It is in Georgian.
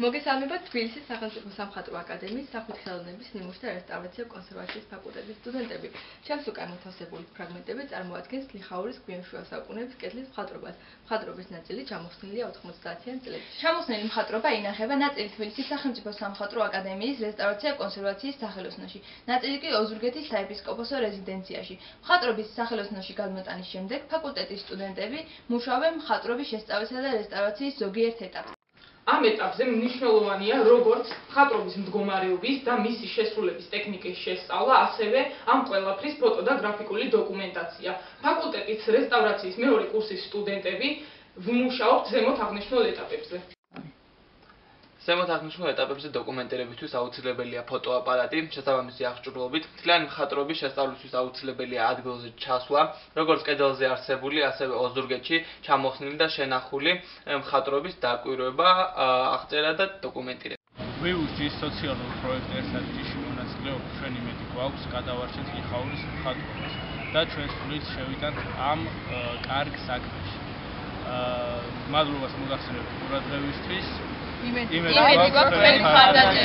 მოგესალმებათ თბილისის სახელმწიფო სამხატვრო აკადემიის სახვითი ხელოვნების ნიმუშთა და რესტავრაცია კონსერვაციის ფაკულტეტის სტუდენტები. ჩემს უკან მოთავსებული ფრაგმენტები წარმოადგენს ლიხაურის გვიამშუა საუკუნეების კედლის მხატვრობას. მხატვრობის ნაწილი ჩამოხსნილია 90-იან წლებში. ჩამოხსნილი მხატვრობა ინახება ნაწილი თბილისის სახელმწიფო სამხატვრო აკადემიის რესტავრაცია კონსერვაციის სახელოსნოში, ნაწილი კი ოზურგეთის საეპისკოპოსო რეზიდენციაში. მხატვრობის სახელოსნოში გადმოტანის შემდეგ ფაკულტეტის სტუდენტები მუშაობენ მხატვრობის შესწავლისა და რესტავრაციის ზოგიერთ ეტაპზე. ამ ეტაპზე მნიშვნელოვანია როგორც მხატვრობის მდგომარეობის და მისი შესრულების ტექნიკის შესწავლა, ასევე ამ ყველაფრის ფოტო და გრაფიკული დოკუმენტაცია. ფაკულტეტის რესტავრაციის მეორე კურსის სტუდენტები ვმუშაობთ ზემოთ აღნიშნულ ეტაპებზე. ზემოთ აღნიშნულ ეტაპებზე დოკუმენტირებისთვის აუცილებელია ფოტოაპარატი, შესაბამისი აღჭურვილობით, მთლიანი მხატვრობის შესწავლისთვის აუცილებელია ადგილზე ჩასვლა, როგორც კედელზე არსებული, ასევე ოზურგეთში ჩამოხსნილი და შენახული მხატვრობის დაკვირვება, აღწერა და დოკუმენტირება. ვიუჯის სოციალურ პროექტ ერთ ჯიში მონაწილეობა ჩვენი მეტი გვაქვს გადავარჩეთ ლიხაურის მხატვრობას და ჩვენ სულით შევიტანთ ამ კარგ საქმეში. მადლობას მოგახსენებთ ყურადღებისთვის. იმედი გვაქვს თქვენი მხარდაჭერით.